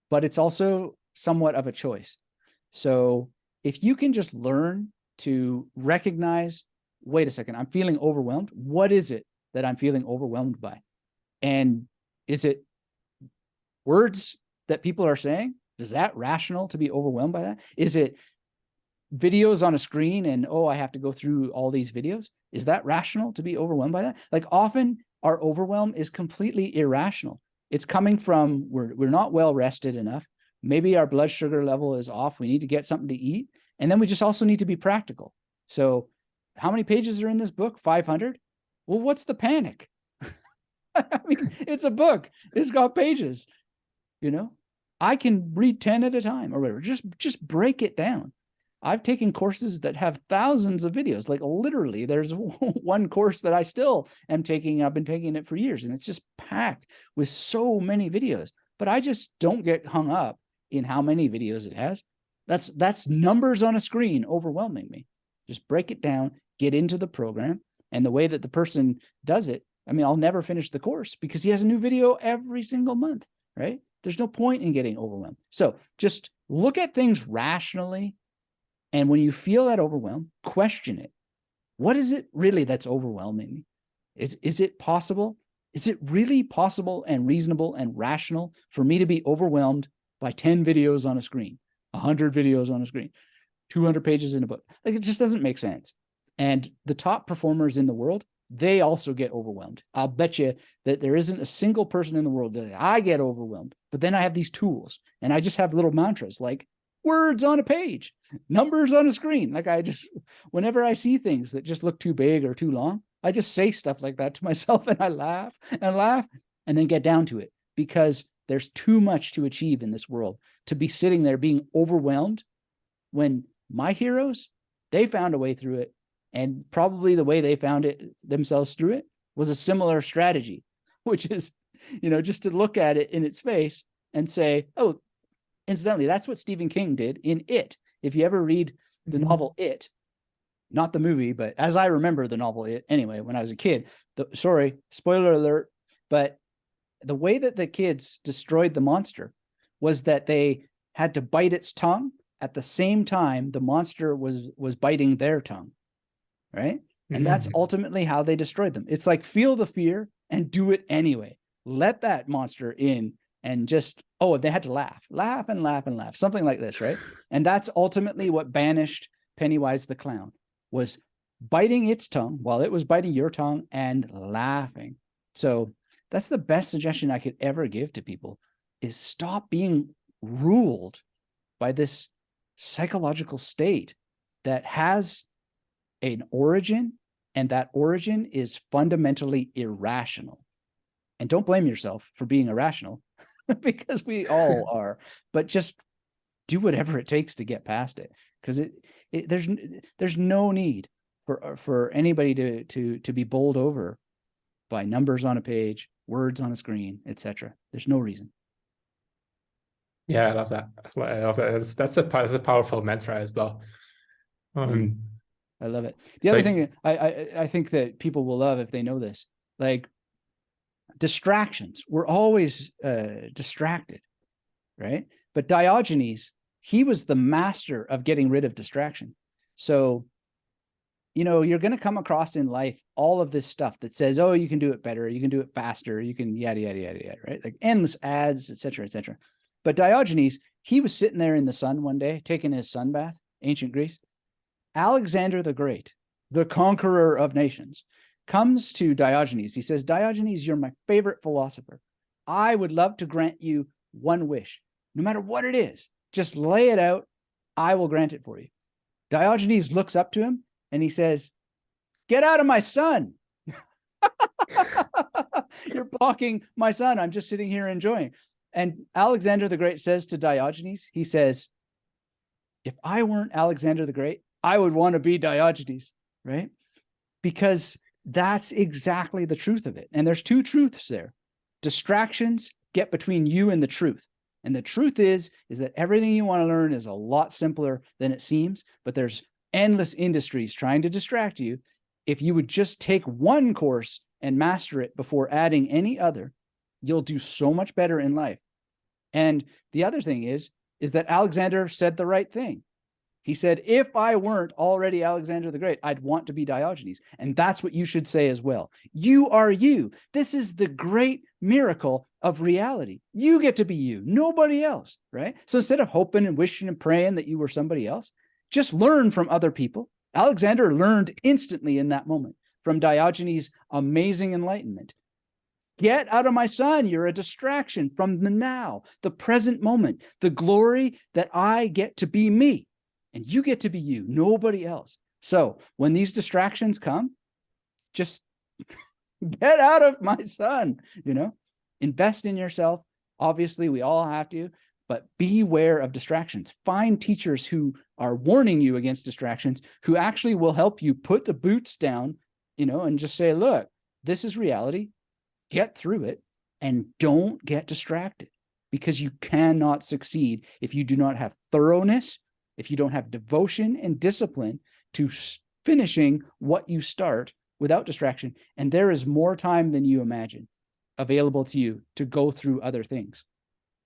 but it's also somewhat of a choice. So if you can just learn to recognize, wait a second, I'm feeling overwhelmed. What is it that I'm feeling overwhelmed by? And is it words that people are saying? Is that rational to be overwhelmed by that? Is it videos on a screen and, oh, I have to go through all these videos? Is that rational to be overwhelmed by that? Like often our overwhelm is completely irrational. It's coming from we're not well rested enough. Maybe our blood sugar level is off. We need to get something to eat. And then we just also need to be practical. So how many pages are in this book? 500? Well, what's the panic? I mean, it's a book. It's got pages. You know, I can read 10 at a time or whatever. Just break it down. I've taken courses that have thousands of videos. Like literally, there's one course that I still am taking. I've been taking it for years, and it's just packed with so many videos. But I just don't get hung up in how many videos it has. That's numbers on a screen overwhelming me. Just break it down, get into the program, and the way that the person does it. I mean, I'll never finish the course because he has a new video every single month, right? There's no point in getting overwhelmed. So just look at things rationally. And when you feel that overwhelm, question it. What is it really that's overwhelming me? Is it possible? Is it really possible and reasonable and rational for me to be overwhelmed by 10 videos on a screen, 100 videos on a screen, 200 pages in a book? Like it just doesn't make sense. And the top performers in the world, they also get overwhelmed. I'll bet you that there isn't a single person in the world that I get overwhelmed. But then I have these tools and I just have little mantras like words on a page, numbers on a screen. Like whenever I see things that just look too big or too long, I just say stuff like that to myself and I laugh and then get down to it because there's too much to achieve in this world to be sitting there being overwhelmed when my heroes, they found a way through it. And probably the way they found it themselves through it was a similar strategy, which is, just to look at it in its face and say, oh, incidentally, that's what Stephen King did in It. If you ever read the novel It, not the movie, but as I remember the novel It, anyway, when I was a kid, sorry, spoiler alert, but the way that the kids destroyed the monster was that they had to bite its tongue at the same time the monster was biting their tongue, right? And that's ultimately how they destroyed them. It's like feel the fear and do it anyway. Let that monster in and just, they had to laugh, something like this, right? And that's ultimately what banished Pennywise the clown, was biting its tongue while it was biting your tongue and laughing. So that's the best suggestion I could ever give to people, is stop being ruled by this psychological state that has an origin, and that origin is fundamentally irrational. And don't blame yourself for being irrational because we all are, but just do whatever it takes to get past it. Because there's no need for anybody to be bowled over by numbers on a page, words on a screen, etc. There's no reason. Yeah, I love that. I love that. That's a powerful mantra as well. I love it. The other thing I think that people will love if they know this, like distractions. We're always distracted, right? But Diogenes, he was the master of getting rid of distraction. So, you're going to come across in life all of this stuff that says, oh, you can do it better, you can do it faster, you can yada, yada, yada, yada, right? Like endless ads, etc., etc. But Diogenes, he was sitting there in the sun one day, taking his sun bath, ancient Greece. Alexander the Great, the conqueror of nations, comes to Diogenes. He says, Diogenes, you're my favorite philosopher. I would love to grant you one wish, no matter what it is. Just lay it out. I will grant it for you. Diogenes looks up to him and he says, get out of my sun. You're blocking my sun. I'm just sitting here enjoying. And Alexander the Great says to Diogenes, he says, if I weren't Alexander the Great, I would want to be Diogenes, right? Because that's exactly the truth of it. And there's two truths there. Distractions get between you and the truth. And the truth is that everything you want to learn is a lot simpler than it seems, but there's endless industries trying to distract you. If you would just take one course and master it before adding any other, you'll do so much better in life. And the other thing is that Alexander said the right thing. He said, if I weren't already Alexander the Great, I'd want to be Diogenes. And that's what you should say as well. You are you. This is the great miracle of reality. You get to be you, nobody else, right? So instead of hoping and wishing and praying that you were somebody else, just learn from other people. Alexander learned instantly in that moment from Diogenes' amazing enlightenment. Get out of my son. You're a distraction from the now, the present moment, the glory that I get to be me. And you get to be you, nobody else. So when these distractions come, just get out of my son, invest in yourself. Obviously, we all have to, but beware of distractions. Find teachers who are warning you against distractions, who actually will help you put the boots down, and just say, look, this is reality. Get through it and don't get distracted, because you cannot succeed if you do not have thoroughness, if you don't have devotion and discipline to finishing what you start without distraction. And there is more time than you imagine available to you to go through other things.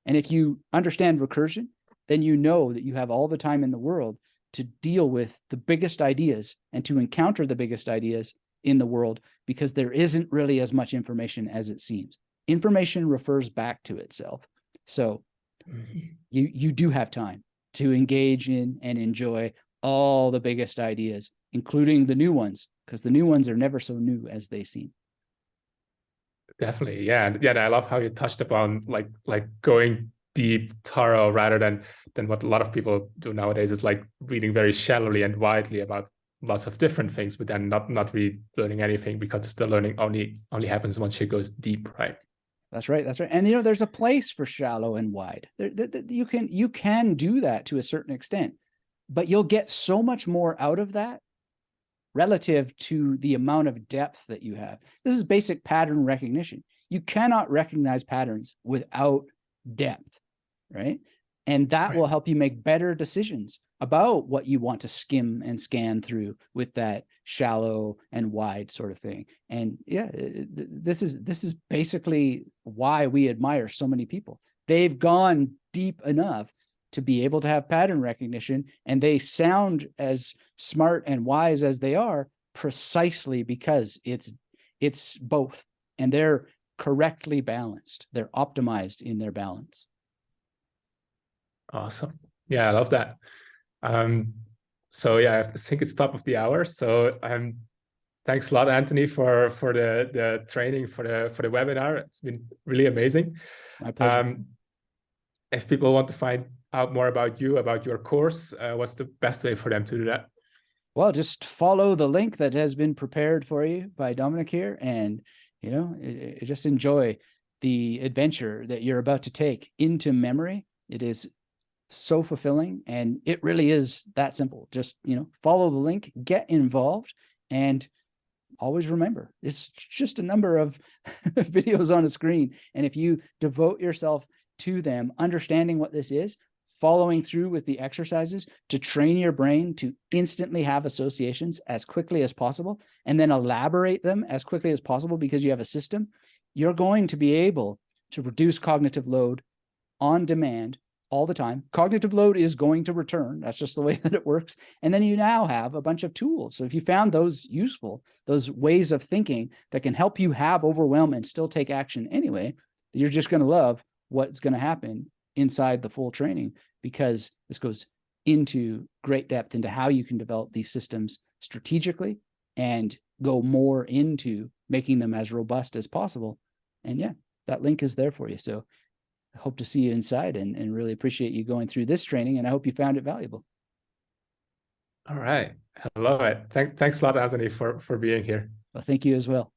And if you understand recursion, then you know that you have all the time in the world to deal with the biggest ideas and to encounter the biggest ideas in the world, because there isn't really as much information as it seems. Information refers back to itself. So you do have time to engage in and enjoy all the biggest ideas, including the new ones, because the new ones are never so new as they seem. Definitely, yeah, and I love how you touched upon like going deep, thorough, rather than what a lot of people do nowadays, is like reading very shallowly and widely about lots of different things, but then not really learning anything, because the learning only happens once you goes deep, right? That's right. That's right. And there's a place for shallow and wide. You can do that to a certain extent, but you'll get so much more out of that relative to the amount of depth that you have. This is basic pattern recognition. You cannot recognize patterns without depth, right? And that will help you make better decisions about what you want to skim and scan through with that shallow and wide sort of thing. And yeah, this is basically why we admire so many people. They've gone deep enough to be able to have pattern recognition, and they sound as smart and wise as they are precisely because it's both, and they're correctly balanced. They're optimized in their balance. Awesome. Yeah, I love that. So yeah, I think it's top of the hour. So thanks a lot, Anthony, for the training, for the webinar. It's been really amazing. My pleasure. If people want to find out more about you, about your course, what's the best way for them to do that? Well, just follow the link that has been prepared for you by Dominic here, and just enjoy the adventure that you're about to take into memory. It is so fulfilling, and it really is that simple. Just follow the link, get involved, and always remember, it's just a number of videos on a screen. And if you devote yourself to them, understanding what this is, following through with the exercises to train your brain to instantly have associations as quickly as possible, and then elaborate them as quickly as possible because you have a system, you're going to be able to reduce cognitive load on demand all the time. Cognitive load is going to return. That's just the way that it works. And then you now have a bunch of tools. So if you found those useful, those ways of thinking that can help you have overwhelm and still take action anyway, you're just going to love what's going to happen inside the full training, because this goes into great depth into how you can develop these systems strategically and go more into making them as robust as possible. And yeah, that link is there for you. So I hope to see you inside, and really appreciate you going through this training, and I hope you found it valuable. All right. I love it. Thanks a lot, Anthony, for being here. Well, thank you as well.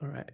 All right.